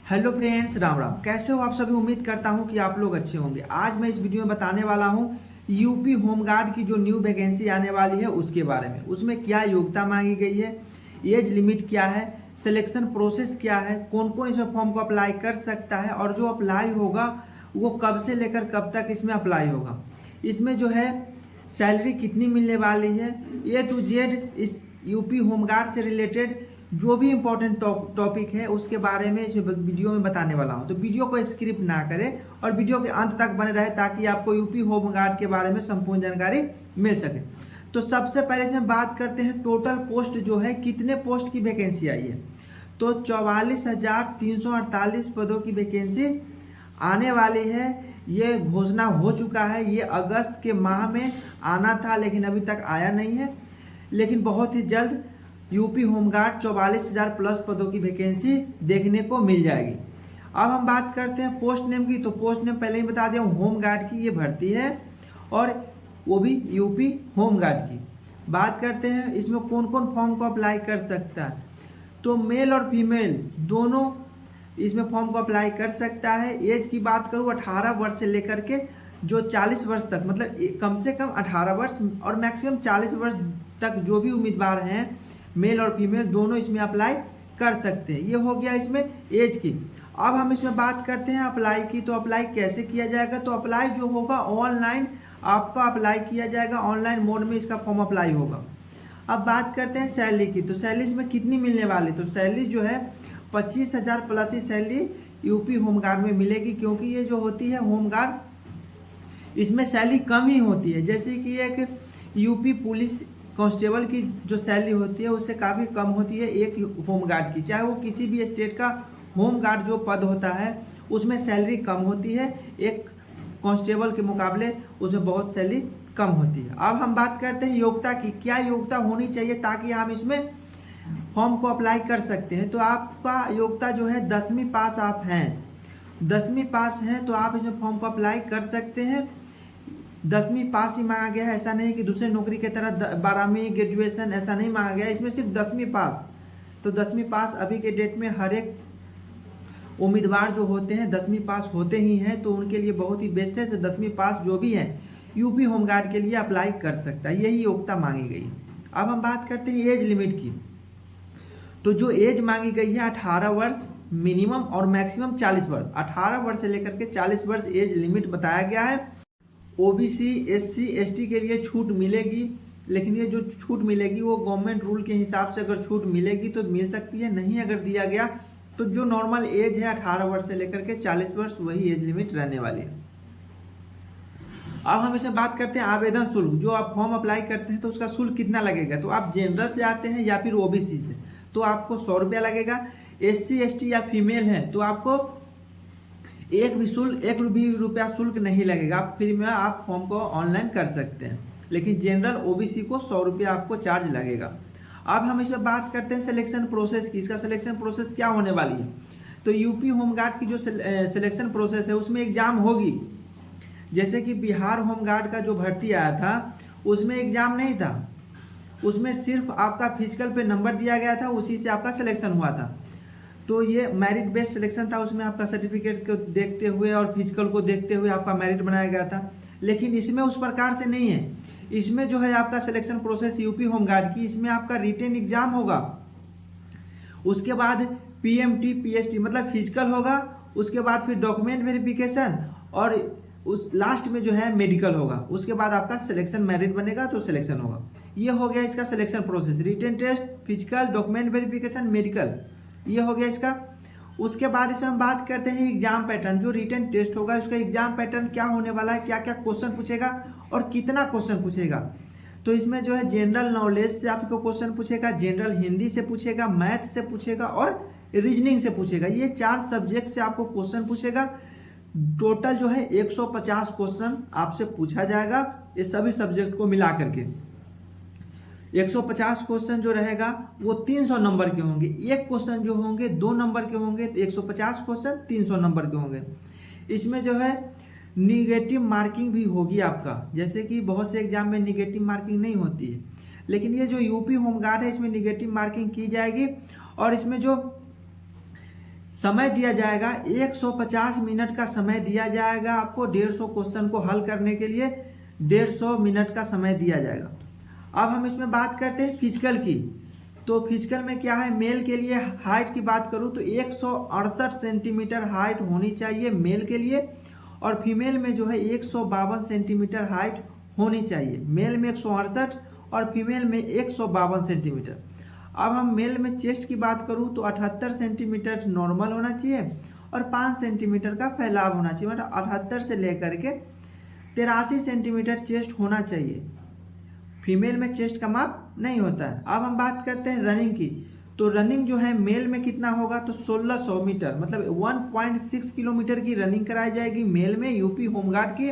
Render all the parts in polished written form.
Hello friends, Ram Ram. कैसे हो आप सभी? उम्मीद करता हूं कि आप लोग अच्छे होंगे। आज मैं इस वीडियो में बताने वाला हूं यूपी होमगार्ड की जो न्यू वैकेंसी आने वाली है उसके बारे में। उसमें क्या योग्यता मांगी गई है, एज लिमिट क्या है, सिलेक्शन प्रोसेस क्या है, कौन कौन इसमें फॉर्म को अप्लाई कर सकता है और जो अप्लाई होगा वो कब से लेकर कब तक इसमें अप्लाई होगा, इसमें जो है सैलरी कितनी मिलने वाली है, ए टू जेड इस यूपी होमगार्ड से रिलेटेड जो भी इम्पोर्टेंट टॉपिक है उसके बारे में इस वीडियो में बताने वाला हूं। तो वीडियो को स्किप ना करें और वीडियो के अंत तक बने रहे ताकि आपको यूपी होमगार्ड के बारे में संपूर्ण जानकारी मिल सके। तो सबसे पहले से हम बात करते हैं टोटल पोस्ट जो है, कितने पोस्ट की वैकेंसी आई है। तो 44,348 पदों की वैकेंसी आने वाली है। ये घोषणा हो चुका है, ये अगस्त के माह में आना था लेकिन अभी तक आया नहीं है, लेकिन बहुत ही जल्द यूपी होमगार्ड 44,000 प्लस पदों की वैकेंसी देखने को मिल जाएगी। अब हम बात करते हैं पोस्ट नेम की। तो पोस्ट नेम पहले ही बता दिया, होमगार्ड की ये भर्ती है और वो भी यूपी होमगार्ड की। बात करते हैं इसमें कौन कौन फॉर्म को अप्लाई कर सकता है। तो मेल और फीमेल दोनों इसमें फॉर्म को अप्लाई कर सकता है। एज की बात करूँ 18 वर्ष से लेकर के जो 40 वर्ष तक, मतलब कम से कम 18 वर्ष और मैक्सिमम 40 वर्ष तक जो भी उम्मीदवार हैं, मेल और फीमेल दोनों इसमें अप्लाई कर सकते हैं। ये हो गया इसमें एज की। अब हम इसमें बात करते हैं अप्लाई की। तो अप्लाई कैसे किया जाएगा। तो अप्लाई जो होगा ऑनलाइन आपका अप्लाई किया जाएगा, ऑनलाइन मोड में इसका फॉर्म अप्लाई होगा। अब बात करते हैं सैलरी की। तो सैलरी इसमें कितनी मिलने वाली। तो सैलरी जो है 25,000 प्लस ही सैलरी यूपी होमगार्ड में मिलेगी, क्योंकि ये जो होती है होमगार्ड इसमें सैलरी कम ही होती है। जैसे कि एक यूपी पुलिस कांस्टेबल की जो सैलरी होती है उससे काफ़ी कम होती है एक होमगार्ड की। चाहे वो किसी भी स्टेट का होमगार्ड जो पद होता है उसमें सैलरी कम होती है, एक कांस्टेबल के मुकाबले उसमें बहुत सैलरी कम होती है। अब हम बात करते हैं योग्यता की। क्या योग्यता होनी चाहिए ताकि हम इसमें फॉर्म को अप्लाई कर सकते हैं। तो आपका योग्यता जो है 10वीं पास आप हैं, 10वीं पास हैं तो आप इसमें फॉर्म को अप्लाई कर सकते हैं। 10वीं पास ही मांगा गया है, ऐसा नहीं कि दूसरे नौकरी की तरह 12वीं ग्रेजुएशन, ऐसा नहीं मांगा गया। इसमें सिर्फ 10वीं पास। तो 10वीं पास अभी के डेट में हर एक उम्मीदवार जो होते हैं 10वीं पास होते ही हैं, तो उनके लिए बहुत ही बेस्ट है। 10वीं पास जो भी है यूपी होमगार्ड के लिए अप्लाई कर सकता है, यही योग्यता मांगी गई। अब हम बात करते हैं एज लिमिट की। तो जो एज मांगी गई है 18 वर्ष मिनिमम और मैक्सिमम 40 वर्ष। 18 वर्ष से लेकर के 40 वर्ष एज लिमिट बताया गया है। ओबीसी, एससी, एसटी के लिए छूट मिलेगी, लेकिन ये जो छूट मिलेगी वो गवर्नमेंट रूल के हिसाब से अगर छूट मिलेगी तो मिल सकती है, नहीं अगर दिया गया तो जो नॉर्मल एज है 18 वर्ष से लेकर के 40 वर्ष वही एज लिमिट रहने वाली है। अब हम इसमें बात करते हैं आवेदन शुल्क। जो आप फॉर्म अप्लाई करते हैं तो उसका शुल्क कितना लगेगा। तो आप जनरल से आते हैं या फिर ओबीसी से तो आपको 100 रुपया लगेगा। एससी, एसटी या फीमेल है तो आपको एक भी रुपया शुल्क नहीं लगेगा। आप फ्री में आप फॉर्म को ऑनलाइन कर सकते हैं, लेकिन जनरल ओबीसी को 100 रुपया आपको चार्ज लगेगा। अब हम इसमें बात करते हैं सिलेक्शन प्रोसेस की। इसका सिलेक्शन प्रोसेस क्या होने वाली है। तो यूपी होमगार्ड की जो सिलेक्शन प्रोसेस है उसमें एग्जाम होगी। जैसे कि बिहार होमगार्ड का जो भर्ती आया था उसमें एग्जाम नहीं था, उसमें सिर्फ आपका फिजिकल पे नंबर दिया गया था, उसी से आपका सिलेक्शन हुआ था। तो ये मेरिट बेस्ड सिलेक्शन था, उसमें आपका सर्टिफिकेट को देखते हुए और फिजिकल को देखते हुए आपका मेरिट बनाया गया था। लेकिन इसमें उस प्रकार से नहीं है। इसमें जो है आपका सिलेक्शन प्रोसेस यूपी होमगार्ड की, इसमें आपका रिटन एग्जाम होगा, उसके बाद पीएमटी पीएसटी मतलब फिजिकल होगा, उसके बाद फिर डॉक्यूमेंट वेरिफिकेशन और उस लास्ट में जो है मेडिकल होगा। उसके बाद आपका सिलेक्शन मेरिट बनेगा तो सिलेक्शन होगा। ये हो गया इसका selection process, written test, physical, document verification, medical, ये हो गया इसका। उसके बाद इसमें हम बात करते हैं एग्जाम पैटर्न। जो रिटन टेस्ट होगा उसका एग्जाम पैटर्न क्या होने वाला है, क्या क्या क्वेश्चन पूछेगा और कितना क्वेश्चन पूछेगा। तो इसमें जो है जनरल नॉलेज से आपको क्वेश्चन पूछेगा, जनरल हिंदी से पूछेगा, मैथ से पूछेगा और रीजनिंग से पूछेगा। ये 4 सब्जेक्ट से आपको क्वेश्चन पूछेगा। टोटल जो है 150 क्वेश्चन आपसे पूछा जाएगा, ये सभी सब्जेक्ट को मिला करके। 150 क्वेश्चन जो रहेगा वो 300 नंबर के होंगे। एक क्वेश्चन जो होंगे 2 नंबर के होंगे, तो 150 क्वेश्चन 300 नंबर के होंगे। इसमें जो है निगेटिव मार्किंग भी होगी आपका, जैसे कि बहुत से एग्जाम में निगेटिव मार्किंग नहीं होती है, लेकिन ये जो यूपी होमगार्ड है इसमें निगेटिव मार्किंग की जाएगी। और इसमें जो समय दिया जाएगा 150 मिनट का समय दिया जाएगा आपको 150 क्वेश्चन को हल करने के लिए 150 मिनट का समय दिया जाएगा। अब हम इसमें बात करते हैं फिजिकल की। तो फिजिकल में क्या है, मेल के लिए हाइट की बात करूं तो 168 सेंटीमीटर हाइट होनी चाहिए मेल के लिए, और फीमेल में जो है 152 सेंटीमीटर हाइट होनी चाहिए। मेल में 168 और फीमेल में 152 सेंटीमीटर। अब हम मेल में चेस्ट की बात करूं तो 78 सेंटीमीटर नॉर्मल होना चाहिए और 5 सेंटीमीटर का फैलाव होना चाहिए, मतलब 78 से लेकर के 83 सेंटीमीटर चेस्ट होना चाहिए। फीमेल में चेस्ट का माप नहीं होता है। अब हम बात करते हैं रनिंग की। तो रनिंग जो है मेल में कितना होगा तो 1600 मीटर, मतलब 1.6 किलोमीटर की रनिंग कराई जाएगी मेल में यूपी होमगार्ड की।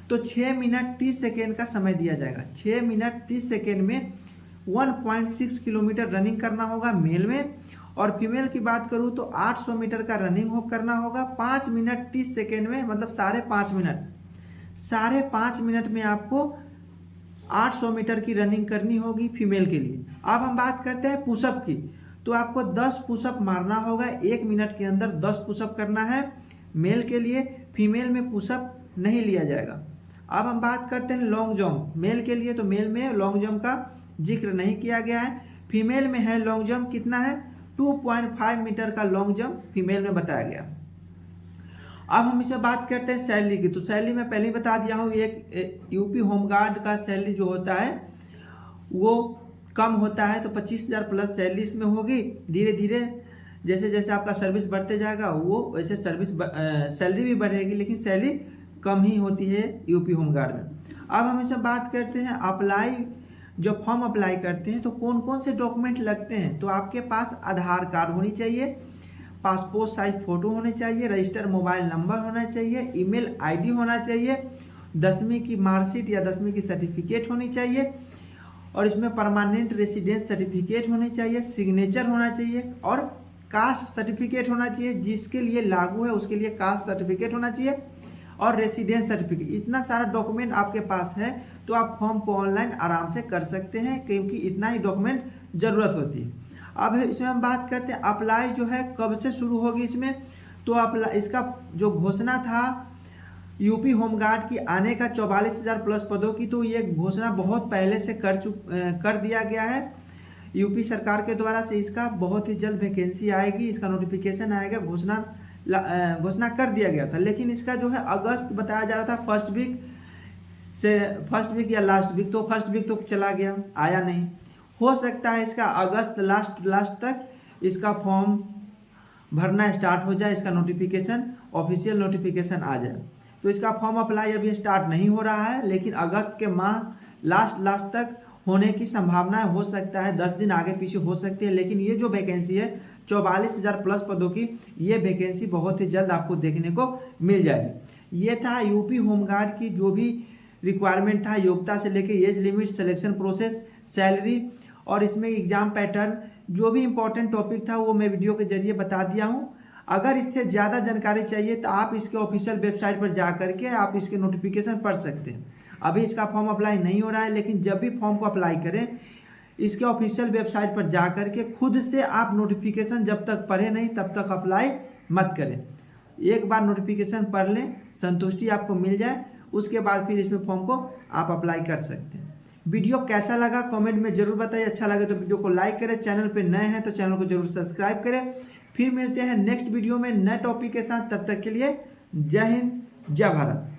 तो 6 मिनट 30 सेकेंड का समय दिया जाएगा। 6 मिनट 30 सेकेंड में 1.6 किलोमीटर रनिंग करना होगा मेल में। और फीमेल की बात करूं तो 800 मीटर का रनिंग करना होगा 5 मिनट 30 सेकेंड में, मतलब 5.5 मिनट। 5.5 मिनट में आपको 800 मीटर की रनिंग करनी होगी फीमेल के लिए। अब हम बात करते हैं पुशअप की। तो आपको 10 पुशअप मारना होगा 1 मिनट के अंदर। 10 पुशअप करना है मेल के लिए, फीमेल में पुशअप नहीं लिया जाएगा। अब हम बात करते हैं लॉन्ग जंप मेल के लिए। तो मेल में लॉन्ग जंप का जिक्र नहीं किया गया है। फीमेल में है लॉन्ग जंप कितना है, 2.5 मीटर का लॉन्ग जंप फीमेल में बताया गया। अब हम इसे बात करते हैं सैलरी की। तो सैलरी मैं पहले ही बता दिया हूँ, एक यूपी होमगार्ड का सैलरी जो होता है वो कम होता है, तो 25,000 प्लस सैलरी इसमें होगी। धीरे धीरे जैसे जैसे आपका सर्विस बढ़ते जाएगा वो वैसे सैलरी भी बढ़ेगी, लेकिन सैलरी कम ही होती है यूपी होमगार्ड में। अब हम इसे बात करते हैं अप्लाई। जब फॉर्म अप्लाई करते हैं तो कौन कौन से डॉक्यूमेंट लगते हैं। तो आपके पास आधार कार्ड होनी चाहिए, पासपोर्ट साइज फोटो होने चाहिए, रजिस्टर मोबाइल नंबर होना चाहिए, ईमेल आईडी होना चाहिए, 10वीं की मार्कशीट या 10वीं की सर्टिफिकेट होनी चाहिए, और इसमें परमानेंट रेसिडेंस सर्टिफिकेट होनी चाहिए, सिग्नेचर होना चाहिए, और कास्ट सर्टिफिकेट होना चाहिए। जिसके लिए लागू है उसके लिए कास्ट सर्टिफिकेट होना चाहिए और रेसिडेंस सर्टिफिकेट। इतना सारा डॉक्यूमेंट आपके पास है तो आप फॉर्म को ऑनलाइन आराम से कर सकते हैं, क्योंकि इतना ही डॉक्यूमेंट जरूरत होती है। अब इसमें हम बात करते हैं अप्लाई जो है कब से शुरू होगी इसमें। तो इसका जो घोषणा था यूपी होमगार्ड की आने का 44,000 प्लस पदों की, तो ये घोषणा बहुत पहले से कर दिया गया है यूपी सरकार के द्वारा से। इसका बहुत ही जल्द वैकेंसी आएगी, इसका नोटिफिकेशन आएगा। घोषणा कर दिया गया था, लेकिन इसका जो है अगस्त बताया जा रहा था, फर्स्ट वीक या लास्ट वीक। तो फर्स्ट वीक तो चला गया, आया नहीं। हो सकता है इसका अगस्त लास्ट तक इसका फॉर्म भरना स्टार्ट हो जाए, इसका नोटिफिकेशन ऑफिशियल नोटिफिकेशन आ जाए। तो इसका फॉर्म अप्लाई अभी स्टार्ट नहीं हो रहा है, लेकिन अगस्त के माह लास्ट तक होने की संभावना हो सकता है। 10 दिन आगे पीछे हो सकती है, लेकिन ये जो वैकेंसी है 44,000 प्लस पदों की, ये वैकेंसी बहुत ही जल्द आपको देखने को मिल जाएगी। ये था यूपी होमगार्ड की जो भी रिक्वायरमेंट था, योग्यता से लेके age limit, selection process, salary और इसमें एग्जाम पैटर्न, जो भी इंपॉर्टेंट टॉपिक था वो मैं वीडियो के जरिए बता दिया हूँ। अगर इससे ज़्यादा जानकारी चाहिए तो आप इसके ऑफिशियल वेबसाइट पर जा करके आप इसके नोटिफिकेशन पढ़ सकते हैं। अभी इसका फॉर्म अप्लाई नहीं हो रहा है, लेकिन जब भी फॉर्म को अप्लाई करें इसके ऑफिशियल वेबसाइट पर जा करके खुद से आप नोटिफिकेशन जब तक पढ़े नहीं तब तक अप्लाई मत करें। एक बार नोटिफिकेशन पढ़ लें, संतुष्टि आपको मिल जाए, उसके बाद फिर इसमें फॉर्म को आप अप्लाई कर सकते हैं। वीडियो कैसा लगा कमेंट में जरूर बताइए। अच्छा लगे तो वीडियो को लाइक करें, चैनल पे नए हैं तो चैनल को जरूर सब्सक्राइब करें। फिर मिलते हैं नेक्स्ट वीडियो में नए टॉपिक के साथ, तब तक के लिए जय हिंद जय भारत।